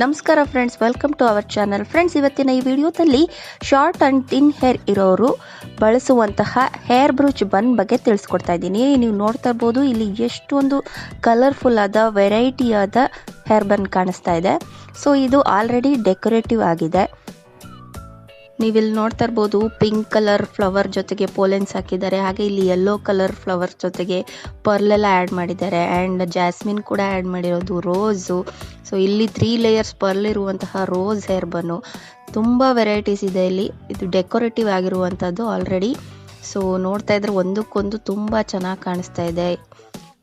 ನಮಸ್ಕಾರ friends, welcome to our channel. Friends, ಇವತ್ತಿನ ಈ ವಿಡಿಯೋದಲ್ಲಿ ಶಾರ್ಟ್ ಅಂಡ್ ಥಿನ್ ಹೇರ್ ಇರೋರು ಬಳಸುವಂತಹ ಹೇರ್ ಬ್ರೂಚ್ ಬನ್ ಬಗ್ಗೆ ತಿಳಿಸ್ಕೊಡ್ತಾ ಇದ್ದೀನಿ. ನೀವು ನೋಡ್ತಾ ಇರ್ಬೋದು, ಇಲ್ಲಿ ಎಷ್ಟೊಂದು ಕಲರ್ಫುಲ್ ಆದ ವೆರೈಟಿ ಆದ ಹೇರ್ ಬನ್ ಕಾಣಿಸ್ತಾ ಇದೆ. ಸೊ ಇದು ಆಲ್ರೆಡಿ ಡೆಕೋರೇಟಿವ್ ಆಗಿದೆ. ನೀವಿಲ್ಲಿ ನೋಡ್ತಾ ಇರ್ಬೋದು, ಪಿಂಕ್ ಕಲರ್ ಫ್ಲವರ್ ಜೊತೆಗೆ ಪೋಲೆನ್ಸ್ ಹಾಕಿದ್ದಾರೆ. ಹಾಗೆ ಇಲ್ಲಿ ಯೆಲ್ಲೋ ಕಲರ್ ಫ್ಲವರ್ ಜೊತೆಗೆ ಪರ್ಲ್ ಎಲ್ಲ ಆ್ಯಡ್ ಮಾಡಿದ್ದಾರೆ. ಆ್ಯಂಡ್ ಜಾಸ್ಮಿನ್ ಕೂಡ ಆ್ಯಡ್ ಮಾಡಿರೋದು, ರೋಸು. ಸೊ ಇಲ್ಲಿ 3 ಲೇಯರ್ಸ್ ಪರ್ಲ್ ಇರುವಂತಹ ರೋಸ್ ಹೇರ್ ಬನ್ನು. ತುಂಬ ವೆರೈಟೀಸ್ ಇದೆ ಇಲ್ಲಿ. ಇದು ಡೆಕೋರೇಟಿವ್ ಆಗಿರುವಂಥದ್ದು ಆಲ್ರೆಡಿ. ಸೊ ನೋಡ್ತಾ ಇದ್ರೆ ಒಂದಕ್ಕೊಂದು ತುಂಬ ಚೆನ್ನಾಗಿ ಕಾಣಿಸ್ತಾ ಇದೆ.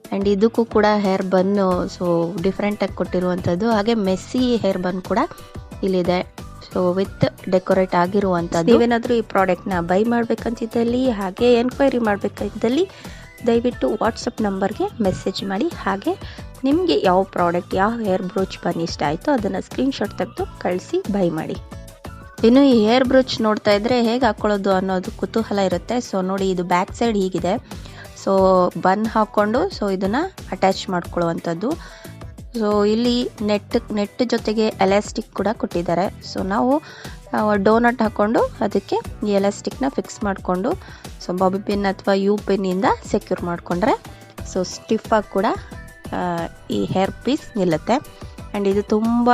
ಆ್ಯಂಡ್ ಇದಕ್ಕೂ ಕೂಡ ಹೇರ್ ಬನ್ನು ಸೊ ಡಿಫ್ರೆಂಟಾಗಿ ಕೊಟ್ಟಿರುವಂಥದ್ದು. ಹಾಗೆ ಮೆಸ್ಸಿ ಹೇರ್ ಬನ್ ಕೂಡ ಇಲ್ಲಿದೆ. ಸೊ ವಿತ್ ಡೆಕೋರೇಟ್ ಆಗಿರುವಂಥದ್ದು. ನೀವೇನಾದರೂ ಈ ಪ್ರಾಡಕ್ಟ್ನ ಬೈ ಮಾಡಬೇಕಂತಿದ್ದಲ್ಲಿ, ಹಾಗೆ ಎನ್ಕ್ವೈರಿ ಮಾಡಬೇಕಂತಿದ್ದಲ್ಲಿ ದಯವಿಟ್ಟು ವಾಟ್ಸಪ್ ನಂಬರ್ಗೆ ಮೆಸೇಜ್ ಮಾಡಿ. ಹಾಗೆ ನಿಮಗೆ ಯಾವ ಪ್ರಾಡಕ್ಟ್, ಯಾವ ಹೇರ್ ಬ್ರೂಚ್ ಬನ್ ಇಷ್ಟ ಆಯಿತು ಅದನ್ನು ಸ್ಕ್ರೀನ್ಶಾಟ್ ತೆಗೆದು ಕಳಿಸಿ ಬೈ ಮಾಡಿ. ಇನ್ನು ಈ ಹೇರ್ ಬ್ರೂಚ್ ನೋಡ್ತಾ ಇದ್ರೆ ಹೇಗೆ ಹಾಕೊಳ್ಳೋದು ಅನ್ನೋದು ಕುತೂಹಲ ಇರುತ್ತೆ. ಸೊ ನೋಡಿ, ಇದು ಬ್ಯಾಕ್ ಸೈಡ್ ಹೀಗಿದೆ. ಸೊ ಬನ್ ಹಾಕ್ಕೊಂಡು ಸೊ ಇದನ್ನು ಅಟ್ಯಾಚ್ ಮಾಡ್ಕೊಳ್ಳುವಂಥದ್ದು. ಸೊ ಇಲ್ಲಿ ನೆಟ್ ಜೊತೆಗೆ ಎಲಾಸ್ಟಿಕ್ ಕೂಡ ಕೊಟ್ಟಿದ್ದಾರೆ. ಸೊ ನಾವು ಡೋನಟ್ ಹಾಕ್ಕೊಂಡು ಅದಕ್ಕೆ ಈ ಎಲಾಸ್ಟಿಕ್ನ ಫಿಕ್ಸ್ ಮಾಡಿಕೊಂಡು ಸೊ ಬಾಬಿ ಪಿನ್ ಅಥವಾ ಯು ಪಿನ್ನಿಂದ ಸೆಕ್ಯೂರ್ ಮಾಡಿಕೊಂಡ್ರೆ ಸೊ ಸ್ಟಿಫಾಗಿ ಕೂಡ ಈ ಹೇರ್ ಪೀಸ್ ನಿಲ್ಲುತ್ತೆ. ಆ್ಯಂಡ್ ಇದು ತುಂಬ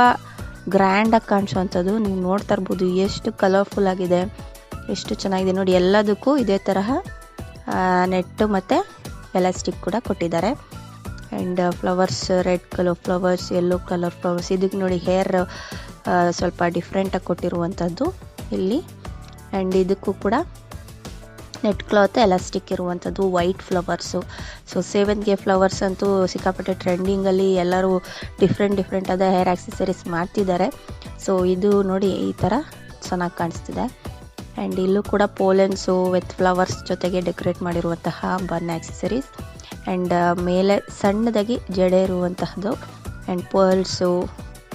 ಗ್ರ್ಯಾಂಡಾಗಿ ಕಾಣಿಸೋವಂಥದ್ದು. ನೀವು ನೋಡ್ತಾ ಇರ್ಬೋದು ಎಷ್ಟು ಕಲರ್ಫುಲ್ ಆಗಿದೆ, ಎಷ್ಟು ಚೆನ್ನಾಗಿದೆ ನೋಡಿ. ಎಲ್ಲದಕ್ಕೂ ಇದೇ ತರಹ ನೆಟ್ಟು ಮತ್ತು ಎಲಾಸ್ಟಿಕ್ ಕೂಡ ಕೊಟ್ಟಿದ್ದಾರೆ. And flowers, red colour flowers, yellow colour flowers. ಇದಕ್ಕೆ ನೋಡಿ ಹೇರ್ ಸ್ವಲ್ಪ ಡಿಫ್ರೆಂಟಾಗಿ ಕೊಟ್ಟಿರುವಂಥದ್ದು ಇಲ್ಲಿ. ಆ್ಯಂಡ್ ಇದಕ್ಕೂ ಕೂಡ ನೆಟ್ ಕ್ಲಾತ್ ಎಲಾಸ್ಟಿಕ್ ಇರುವಂಥದ್ದು, ವೈಟ್ ಫ್ಲವರ್ಸು. ಸೊ ಸೇವಂತಿಗೆ ಫ್ಲವರ್ಸ್ ಅಂತೂ ಸಿಕ್ಕಾಪಟ್ಟೆ ಟ್ರೆಂಡಿಂಗಲ್ಲಿ ಎಲ್ಲರೂ ಡಿಫ್ರೆಂಟ್ ಆದ ಹೇರ್ ಆಕ್ಸೆಸರೀಸ್ ಮಾಡ್ತಿದ್ದಾರೆ. ಸೊ ಇದು ನೋಡಿ ಈ ಥರ ಚೆನ್ನಾಗಿ ಕಾಣಿಸ್ತಿದೆ. ಆ್ಯಂಡ್ ಇಲ್ಲೂ ಕೂಡ ಪೋಲೆನ್ಸು ವಿತ್ ಫ್ಲವರ್ಸ್ ಜೊತೆಗೆ ಡೆಕೋರೇಟ್ ಮಾಡಿರುವಂತಹ ಬನ್ ಆಕ್ಸೆಸರೀಸ್. ಆ್ಯಂಡ್ ಮೇಲೆ ಸಣ್ಣದಾಗಿ ಜಡೆ ಇರುವಂತಹದ್ದು. And pearls,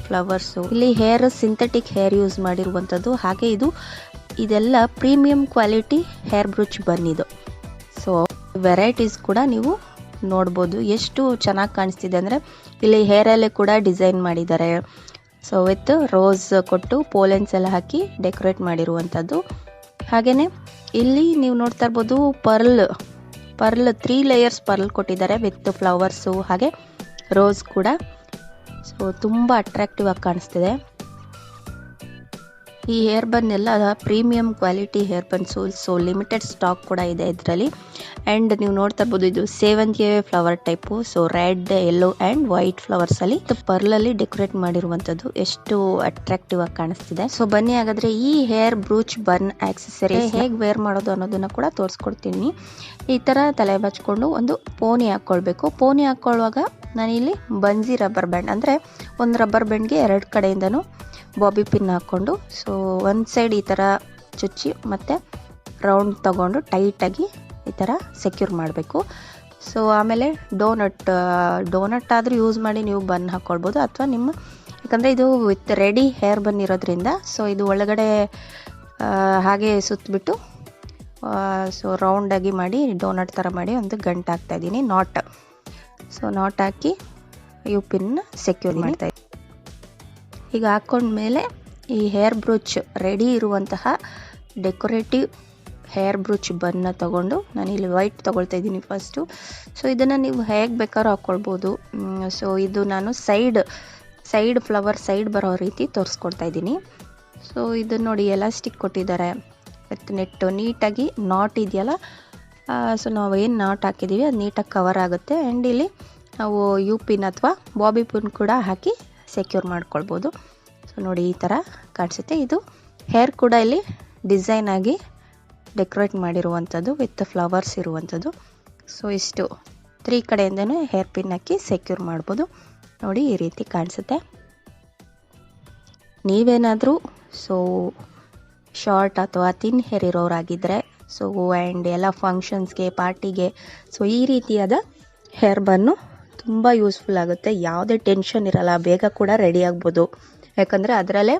flowers. ಇಲ್ಲಿ ಹೇರ್ ಸಿಂಥೆಟಿಕ್ ಹೇರ್ ಯೂಸ್ ಮಾಡಿರುವಂಥದ್ದು. ಹಾಗೆ ಇದೆಲ್ಲ ಪ್ರೀಮಿಯಂ ಕ್ವಾಲಿಟಿ ಹೇರ್ ಬ್ರೂಚ್ ಬನ್ ಇದು. ಸೊ ವೆರೈಟೀಸ್ ಕೂಡ ನೀವು ನೋಡ್ಬೋದು. ಎಷ್ಟು ಚೆನ್ನಾಗಿ ಕಾಣಿಸ್ತಿದೆ ಅಂದರೆ ಇಲ್ಲಿ ಹೇರಲ್ಲೇ ಕೂಡ ಡಿಸೈನ್ ಮಾಡಿದ್ದಾರೆ. ಸೊ ವಿತ್ ರೋಸ್ ಕೊಟ್ಟು ಪೋಲೆನ್ಸ್ ಎಲ್ಲ ಹಾಕಿ ಡೆಕೋರೇಟ್ ಮಾಡಿರುವಂಥದ್ದು. ಹಾಗೆಯೇ ಇಲ್ಲಿ ನೀವು ನೋಡ್ತಾ ಇರ್ಬೋದು, ಪರ್ಲ್ 3 ಲೇಯರ್ಸ್ ಪರ್ಲ್ ಕೊಟ್ಟಿದ್ದಾರೆ ವಿತ್ ಫ್ಲವರ್ಸು ಹಾಗೆ ರೋಸ್ ಕೂಡ. ಸೊ ತುಂಬ ಅಟ್ರಾಕ್ಟಿವ್ ಆಗಿ ಕಾಣಿಸ್ತಿದೆ. ಈ ಹೇರ್ ಬನ್ ಎಲ್ಲ premium quality hair buns. So limited stock ಕೂಡ ಇದೆ ಇದರಲ್ಲಿ. ಆ್ಯಂಡ್ ನೀವು ನೋಡ್ತಾ ಇರ್ಬೋದು, ಇದು ಸೇವಂತಿಗೆ flower type. So red, yellow and white ಫ್ಲವರ್ಸಲ್ಲಿ ಪರ್ಲಲ್ಲಿ ಡೆಕೋರೇಟ್ ಮಾಡಿರುವಂಥದ್ದು. ಎಷ್ಟು ಅಟ್ರಾಕ್ಟಿವ್ ಆಗಿ ಕಾಣಿಸ್ತಿದೆ. ಸೊ ಬನ್ನಿ ಹಾಗಾದರೆ ಈ ಹೇರ್ ಬ್ರೂಚ್ ಬನ್ ಆಕ್ಸೆಸರಿ ಹೇಗೆ ವೇರ್ ಮಾಡೋದು ಅನ್ನೋದನ್ನು ಕೂಡ ತೋರಿಸ್ಕೊಡ್ತೀನಿ. ಈ ಥರ ತಲೆ ಬಚ್ಕೊಂಡು ಒಂದು ಪೋನಿ ಹಾಕ್ಕೊಳ್ಬೇಕು. ಪೋನಿ ಹಾಕ್ಕೊಳ್ಳುವಾಗ ನಾನಿಲ್ಲಿ ಬನ್ಸಿ ರಬ್ಬರ್ ಬ್ಯಾಂಡ್, ಅಂದರೆ ಒಂದು ರಬ್ಬರ್ ಬ್ಯಾಂಡ್ಗೆ 2 ಕಡೆಯಿಂದನೂ ಬಾಬಿ ಪಿನ್ ಹಾಕ್ಕೊಂಡು ಸೊ ಒಂದು ಸೈಡ್ ಈ ಥರ ಚುಚ್ಚಿ ಮತ್ತು ರೌಂಡ್ ತಗೊಂಡು ಟೈಟಾಗಿ ಈ ಥರ ಸೆಕ್ಯೂರ್ ಮಾಡಬೇಕು. ಸೊ ಆಮೇಲೆ ಡೋನಟ್ ಆದರೂ ಯೂಸ್ ಮಾಡಿ ನೀವು ಬನ್ ಹಾಕ್ಕೊಳ್ಬೋದು, ಅಥವಾ ಯಾಕಂದರೆ ಇದು ವಿತ್ ರೆಡಿ ಹೇರ್ ಬನ್ ಇರೋದ್ರಿಂದ ಸೊ ಇದು ಒಳಗಡೆ ಹಾಗೆ ಸುತ್ತಬಿಟ್ಟು ಸೊ ರೌಂಡಾಗಿ ಮಾಡಿ ಡೋನಟ್ ಥರ ಮಾಡಿ ಒಂದು ಗಂಟು ಹಾಕ್ತಾಯಿದ್ದೀನಿ, ನಾಟ್. ಸೊ ನಾಟ್ ಹಾಕಿ ಯು ಪಿನ್ ಸೆಕ್ಯೂರ್ ಮಾಡ್ತಾಯಿದ್ದೀನಿ. ಈಗ ಹಾಕ್ಕೊಂಡ್ಮೇಲೆ ಈ ಹೇರ್ ಬ್ರೂಚ್ ರೆಡಿ ಇರುವಂತಹ ಡೆಕೋರೇಟಿವ್ ಹೇರ್ ಬ್ರೂಚ್ ಬನ್ನ ತಗೊಂಡು ನಾನಿಲ್ಲಿ ವೈಟ್ ತೊಗೊಳ್ತಾ ಇದ್ದೀನಿ ಫಸ್ಟು. ಸೊ ಇದನ್ನು ನೀವು ಹೇಗೆ ಬೇಕಾದ್ರೂ ಹಾಕ್ಕೊಳ್ಬೋದು. ಸೊ ಇದು ನಾನು ಸೈಡ್ ಫ್ಲವರ್ ಸೈಡ್ ಬರೋ ರೀತಿ ತೋರಿಸ್ಕೊಡ್ತಾ ಇದ್ದೀನಿ. ಸೊ ಇದನ್ನು ನೋಡಿ, ಎಲಾಸ್ಟಿಕ್ ಕೊಟ್ಟಿದ್ದಾರೆ ವಿತ್ ನೆಟ್ಟು. ನೀಟಾಗಿ ನಾಟ್ ಇದೆಯಲ್ಲ, ಸೊ ನಾವು ಏನು ನಾಟ್ ಹಾಕಿದ್ದೀವಿ ಅದು ನೀಟಾಗಿ ಕವರ್ ಆಗುತ್ತೆ. ಆ್ಯಂಡ್ ಇಲ್ಲಿ ನಾವು ಯು ಪಿನ್ ಅಥವಾ ಬಾಬಿ ಪಿನ್ ಕೂಡ ಹಾಕಿ ಸೆಕ್ಯೂರ್ ಮಾಡ್ಕೊಳ್ಬೋದು. ಸೊ ನೋಡಿ ಈ ಥರ ಕಾಣಿಸುತ್ತೆ. ಇದು ಹೇರ್ ಕೂಡ ಇಲ್ಲಿ ಡಿಸೈನ್ ಆಗಿ ಡೆಕೋರೇಟ್ ಮಾಡಿರುವಂಥದ್ದು ವಿತ್ ಫ್ಲವರ್ಸ್ ಇರುವಂಥದ್ದು. ಸೊ ಇಷ್ಟು 3 ಕಡೆಯಿಂದನೂ ಹೇರ್ ಪಿನ್ ಹಾಕಿ ಸೆಕ್ಯೂರ್ ಮಾಡ್ಬೋದು. ನೋಡಿ ಈ ರೀತಿ ಕಾಣಿಸುತ್ತೆ. ನೀವೇನಾದರೂ ಸೊ ಶಾರ್ಟ್ ಅಥವಾ ಥಿನ್ ಹೇರ್ ಇರೋರಾಗಿದ್ದರೆ ಸೊ ಆ್ಯಂಡ್ ಎಲ್ಲ ಫಂಕ್ಷನ್ಸ್ಗೆ, ಪಾರ್ಟಿಗೆ ಸೊ ಈ ರೀತಿಯಾದ ಹೇರ್ ಬನ್ನು ತುಂಬ ಯೂಸ್ಫುಲ್ ಆಗುತ್ತೆ. ಯಾವುದೇ ಟೆನ್ಷನ್ ಇರಲ್ಲ, ಬೇಗ ಕೂಡ ರೆಡಿ ಆಗ್ಬೋದು. ಯಾಕಂದರೆ ಅದರಲ್ಲೇ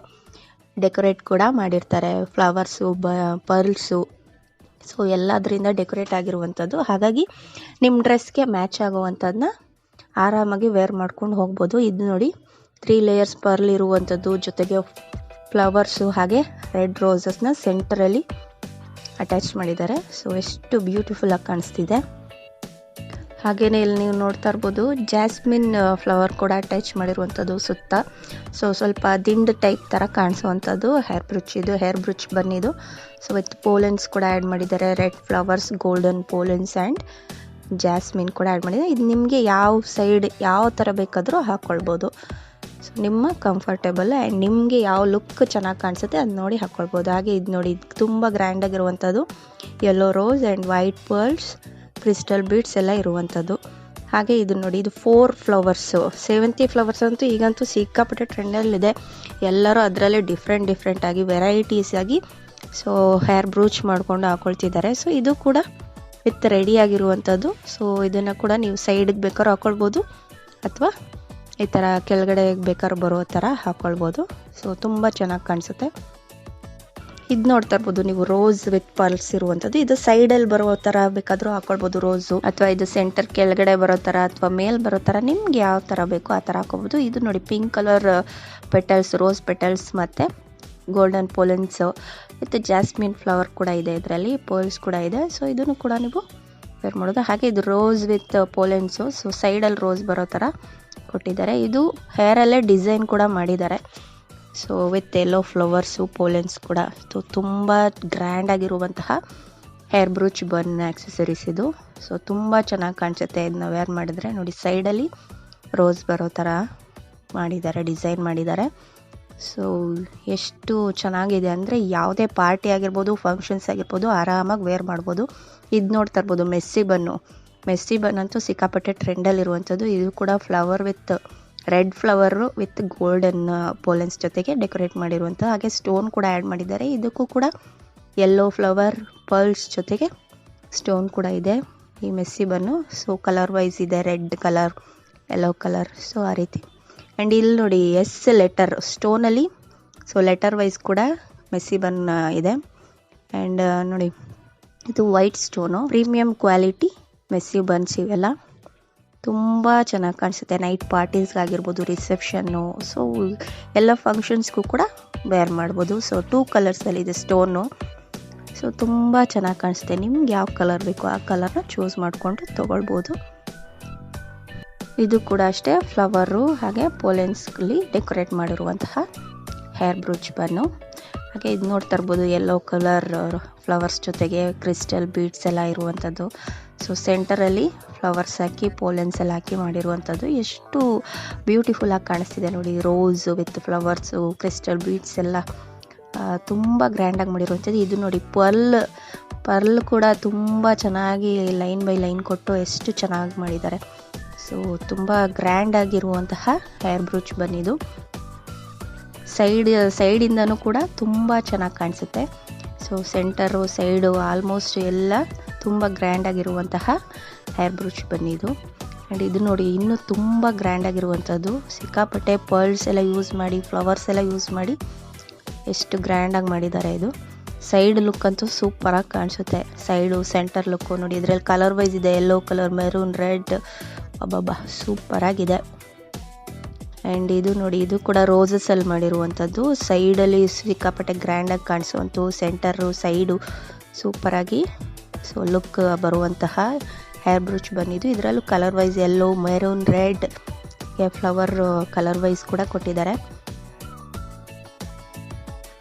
ಡೆಕೋರೇಟ್ ಕೂಡ ಮಾಡಿರ್ತಾರೆ, ಫ್ಲವರ್ಸು, ಪರ್ಲ್ಸು. ಸೊ ಎಲ್ಲದರಿಂದ ಡೆಕೋರೇಟ್ ಆಗಿರುವಂಥದ್ದು. ಹಾಗಾಗಿ ನಿಮ್ಮ ಡ್ರೆಸ್ಗೆ ಮ್ಯಾಚ್ ಆಗುವಂಥದ್ದನ್ನ ಆರಾಮಾಗಿ ವೇರ್ ಮಾಡ್ಕೊಂಡು ಹೋಗ್ಬೋದು. ಇದು ನೋಡಿ 3 ಲೇಯರ್ಸ್ ಪರ್ಲ್ ಇರುವಂಥದ್ದು, ಜೊತೆಗೆ ಫ್ಲವರ್ಸು ಹಾಗೆ ರೆಡ್ ರೋಸಸ್ನ ಸೆಂಟರಲ್ಲಿ ಅಟ್ಯಾಚ್ ಮಾಡಿದ್ದಾರೆ. ಸೊ ಎಷ್ಟು ಬ್ಯೂಟಿಫುಲ್ ಆಗಿ ಕಾಣಿಸ್ತಿದೆ. ಹಾಗೆಯೇ ಇಲ್ಲಿ ನೀವು ನೋಡ್ತಾ ಇರ್ಬೋದು ಜಾಸ್ಮಿನ್ ಫ್ಲವರ್ ಕೂಡ ಅಟ್ಯಾಚ್ ಮಾಡಿರುವಂಥದ್ದು ಸುತ್ತ. ಸೊ ಸ್ವಲ್ಪ ದಿಂಡು ಟೈಪ್ ಥರ ಕಾಣಿಸುವಂಥದ್ದು ಹೇರ್ ಬ್ರೂಚ್ ಇದು, ಹೇರ್ ಬ್ರೂಚ್ ಬನ್ನಿದು. ಸೊ ವಿತ್ ಪೋಲೆನ್ಸ್ ಕೂಡ ಆ್ಯಡ್ ಮಾಡಿದ್ದಾರೆ, red flowers, golden pollens and jasmine ಕೂಡ ಆ್ಯಡ್ ಮಾಡಿದ್ದಾರೆ. ಇದು ನಿಮಗೆ ಯಾವ ಸೈಡ್ ಯಾವ ಥರ ಬೇಕಾದರೂ ಹಾಕ್ಕೊಳ್ಬೋದು. ಸೊ ನಿಮ್ಮ ಕಂಫರ್ಟೇಬಲ್ ಆ್ಯಂಡ್ ನಿಮಗೆ ಯಾವ ಲುಕ್ ಚೆನ್ನಾಗಿ ಕಾಣಿಸುತ್ತೆ ಅದು ನೋಡಿ ಹಾಕ್ಕೊಳ್ಬೋದು. ಹಾಗೆ ಇದು ನೋಡಿ, ತುಂಬ ಗ್ರ್ಯಾಂಡಾಗಿರುವಂಥದ್ದು yellow rose and white pearls, crystal beads ಎಲ್ಲ ಇರುವಂಥದ್ದು. ಹಾಗೆ ಇದು ನೋಡಿ, ಇದು 4 ಫ್ಲವರ್ಸು, ಸೇವಂತಿ ಫ್ಲವರ್ಸ್ ಅಂತೂ ಈಗಂತೂ ಸಿಕ್ಕಾಪಟ್ಟೆ ಟ್ರೆಂಡಲ್ಲಿದೆ. ಎಲ್ಲರೂ ಅದರಲ್ಲೇ ಡಿಫ್ರೆಂಟ್ ಆಗಿ ವೆರೈಟೀಸ್ ಆಗಿ ಸೊ ಹೇರ್ ಬ್ರೂಚ್ ಮಾಡ್ಕೊಂಡು ಹಾಕೊಳ್ತಿದ್ದಾರೆ. ಸೊ ಇದು ಕೂಡ ವಿತ್ ರೆಡಿ ಆಗಿರುವಂಥದ್ದು. ಸೊ ಇದನ್ನು ಕೂಡ ನೀವು ಸೈಡಿಗೆ ಬೇಕಾದ್ರೂ ಹಾಕ್ಕೊಳ್ಬೋದು ಅಥವಾ ಈ ಥರ ಕೆಳಗಡೆ ಬೇಕಾದ್ರೂ ಬರೋ ಥರ ಹಾಕ್ಕೊಳ್ಬೋದು. ಸೊ ತುಂಬ ಚೆನ್ನಾಗಿ ಕಾಣಿಸುತ್ತೆ. ಇದು ನೋಡ್ತಾ ಇರ್ಬೋದು ನೀವು, ರೋಸ್ ವಿತ್ ಪರ್ಲ್ಸ್ ಇರುವಂಥದ್ದು. ಇದು ಸೈಡಲ್ಲಿ ಬರೋ ಥರ ಬೇಕಾದರೂ ಹಾಕ್ಕೊಳ್ಬೋದು ರೋಸು, ಅಥವಾ ಇದು ಸೆಂಟರ್ ಕೆಳಗಡೆ ಬರೋ ಥರ ಅಥವಾ ಮೇಲ್ ಬರೋ ಥರ ನಿಮ್ಗೆ ಯಾವ ಥರ ಬೇಕೋ ಆ ಥರ ಹಾಕ್ಕೊಬೋದು. ಇದು ನೋಡಿ pink colour petals, rose petals ಮತ್ತು golden pollens with jasmine flower ಕೂಡ ಇದೆ, ಇದರಲ್ಲಿ ಪೋಲ್ಸ್ ಕೂಡ ಇದೆ. ಸೊ ಇದನ್ನು ಕೂಡ ನೀವು ವೇರ್ ಮಾಡೋದು. ಹಾಗೆ ಇದು ರೋಸ್ ವಿತ್ ಪೋಲೆನ್ಸು, ಸೊ ಸೈಡಲ್ಲಿ ರೋಸ್ ಬರೋ ಥರ ಕೊಟ್ಟಿದ್ದಾರೆ. ಇದು ಹೇರಲ್ಲೇ ಡಿಸೈನ್ ಕೂಡ ಮಾಡಿದ್ದಾರೆ. ಸೊ ವಿತ್ ಯೆಲ್ಲೋ ಫ್ಲವರ್ಸು, ಪೋಲೆನ್ಸ್ ಕೂಡ. ಸೊ ತುಂಬ ಗ್ರ್ಯಾಂಡಾಗಿರುವಂತಹ ಹೇರ್ ಬ್ರೂಚ್ ಬನ್ ಆಕ್ಸೆಸರೀಸ್ ಇದು. ಸೊ ತುಂಬ ಚೆನ್ನಾಗಿ ಕಾಣಿಸುತ್ತೆ ಇದನ್ನ ವೇರ್ ಮಾಡಿದರೆ. ನೋಡಿ ಸೈಡಲ್ಲಿ ರೋಸ್ ಬರೋ ಥರ ಮಾಡಿದ್ದಾರೆ, ಡಿಸೈನ್ ಮಾಡಿದ್ದಾರೆ. ಸೊ ಎಷ್ಟು ಚೆನ್ನಾಗಿದೆ ಅಂದರೆ ಯಾವುದೇ ಪಾರ್ಟಿ ಆಗಿರ್ಬೋದು, ಫಂಕ್ಷನ್ಸ್ ಆಗಿರ್ಬೋದು, ಆರಾಮಾಗಿ ವೇರ್ ಮಾಡ್ಬೋದು. ಇದು ನೋಡ್ತಾ ಇರ್ಬೋದು ಮೆಸ್ಸಿ ಬನ್ ಅಂತೂ ಸಿಕ್ಕಾಪಟ್ಟೆ ಟ್ರೆಂಡಲ್ಲಿರುವಂಥದ್ದು. ಇದು ಕೂಡ flower with red flower with golden ಪೋಲೆನ್ಸ್ ಜೊತೆಗೆ ಡೆಕೋರೇಟ್ ಮಾಡಿರುವಂಥ, ಹಾಗೆ ಸ್ಟೋನ್ ಕೂಡ ಆ್ಯಡ್ ಮಾಡಿದ್ದಾರೆ. ಇದಕ್ಕೂ ಕೂಡ ಯೆಲ್ಲೋ ಫ್ಲವರ್ ಪರ್ಲ್ಸ್ ಜೊತೆಗೆ ಸ್ಟೋನ್ ಕೂಡ ಇದೆ ಈ messy bun. So colour wise ಇದೆ, red colour, yellow colour, so ಆ ರೀತಿ. ಆ್ಯಂಡ್ ಇಲ್ಲಿ ನೋಡಿ ಎಸ್ ಲೆಟರ್ ಸ್ಟೋನಲ್ಲಿ, ಸೊ ಲೆಟರ್ ವೈಸ್ ಕೂಡ ಮೆಸ್ಸಿ ಬನ್ ಇದೆ. ಆ್ಯಂಡ್ ನೋಡಿ ಇದು white stone, premium quality messy buns ಇವೆಲ್ಲ ತುಂಬ ಚೆನ್ನಾಗಿ ಕಾಣಿಸುತ್ತೆ. ನೈಟ್ ಪಾರ್ಟೀಸ್ಗಾಗಿರ್ಬೋದು, ರಿಸೆಪ್ಷನ್ನು, ಸೊ ಎಲ್ಲ ಫಂಕ್ಷನ್ಸ್ಗೂ ಕೂಡ ವೇರ್ ಮಾಡ್ಬೋದು. ಸೊ 2 ಕಲರ್ಸಲ್ಲಿ ಇದೆ ಸ್ಟೋನು. ಸೊ ತುಂಬ ಚೆನ್ನಾಗಿ ಕಾಣಿಸುತ್ತೆ. ನಿಮ್ಗೆ ಯಾವ ಕಲರ್ ಬೇಕೋ ಆ ಕಲರ್ನ ಚೂಸ್ ಮಾಡಿಕೊಂಡು ತೊಗೊಳ್ಬೋದು. ಇದು ಕೂಡ ಅಷ್ಟೇ ಫ್ಲವರು ಹಾಗೆ ಪೋಲೆನ್ಸ್ಲಿ ಡೆಕೋರೇಟ್ ಮಾಡಿರುವಂತಹ ಹೇರ್ ಬ್ರೂಚ್ ಬನ್ನು. ಹಾಗೆ ಇದು ನೋಡ್ತಾ ಇರ್ಬೋದು ಯೆಲ್ಲೋ ಕಲರ್ ಫ್ಲವರ್ಸ್ ಜೊತೆಗೆ ಕ್ರಿಸ್ಟಲ್ ಬೀಡ್ಸ್ ಎಲ್ಲ ಇರುವಂಥದ್ದು. ಸೊ ಸೆಂಟರಲ್ಲಿ ಫ್ಲವರ್ಸ್ ಹಾಕಿ ಪೋಲೆನ್ಸ್ ಎಲ್ಲ ಹಾಕಿ ಮಾಡಿರುವಂಥದ್ದು. ಎಷ್ಟು ಬ್ಯೂಟಿಫುಲ್ಲಾಗಿ ಕಾಣಿಸ್ತಿದೆ ನೋಡಿ, rose with flowers, crystal beads ಎಲ್ಲ ತುಂಬ ಗ್ರ್ಯಾಂಡಾಗಿ ಮಾಡಿರುವಂಥದ್ದು. ಇದು ನೋಡಿ ಪರ್ಲ್ ಕೂಡ ತುಂಬ ಚೆನ್ನಾಗಿ ಲೈನ್ ಬೈ ಲೈನ್ ಕೊಟ್ಟು ಎಷ್ಟು ಚೆನ್ನಾಗಿ ಮಾಡಿದ್ದಾರೆ. ಸೊ ತುಂಬ ಗ್ರ್ಯಾಂಡಾಗಿರುವಂತಹ ಹೇರ್ ಬ್ರೂಚ್ ಬಂದಿದ್ದು. ಸೈಡಿಂದನೂ ಕೂಡ ತುಂಬ ಚೆನ್ನಾಗಿ ಕಾಣಿಸುತ್ತೆ. ಸೊ ಸೆಂಟರು, ಸೈಡು, ಆಲ್ಮೋಸ್ಟ್ ಎಲ್ಲ ತುಂಬ ಗ್ರ್ಯಾಂಡಾಗಿರುವಂತಹ ಹೇರ್ ಬ್ರೂಚ್ ಬಂದಿದ್ದು. ಆ್ಯಂಡ್ ಇದು ನೋಡಿ ಇನ್ನೂ ತುಂಬ ಗ್ರ್ಯಾಂಡಾಗಿರುವಂಥದ್ದು. ಸಿಕ್ಕಾಪಟ್ಟೆ ಪರ್ಲ್ಸ್ ಎಲ್ಲ ಯೂಸ್ ಮಾಡಿ, ಫ್ಲವರ್ಸ್ ಎಲ್ಲ ಯೂಸ್ ಮಾಡಿ ಎಷ್ಟು ಗ್ರ್ಯಾಂಡಾಗಿ ಮಾಡಿದ್ದಾರೆ. ಇದು ಸೈಡ್ ಲುಕ್ ಅಂತೂ ಸೂಪರಾಗಿ ಕಾಣಿಸುತ್ತೆ. ಸೈಡು, ಸೆಂಟರ್ ಲುಕ್ಕು ನೋಡಿ, ಇದರಲ್ಲಿ ಕಲರ್ ವೈಸ್ ಇದೆ, ಯೆಲ್ಲೋ ಕಲರ್, ಮೆರೂನ್, ರೆಡ್, ಅಬ್ಬಬ್ಬಾ ಸೂಪರಾಗಿದೆ. ಆ್ಯಂಡ್ ಇದು ನೋಡಿ, ಇದು ಕೂಡ ರೋಸಸಲ್ಲಿ ಮಾಡಿರುವಂಥದ್ದು. ಸೈಡಲ್ಲಿ ಸಿಕ್ಕಾಪಟ್ಟೆ ಗ್ರ್ಯಾಂಡಾಗಿ ಕಾಣಿಸುವಂಥ, ಸೆಂಟರು, ಸೈಡು ಸೂಪರಾಗಿ ಸೊ ಲುಕ್ ಬರುವಂತಹ ಹೇರ್ ಬ್ರೂಚ್ ಬಂದಿದ್ದು. ಇದರಲ್ಲೂ colour wise yellow, maroon, red flower colour wise ಕೂಡ ಕೊಟ್ಟಿದ್ದಾರೆ.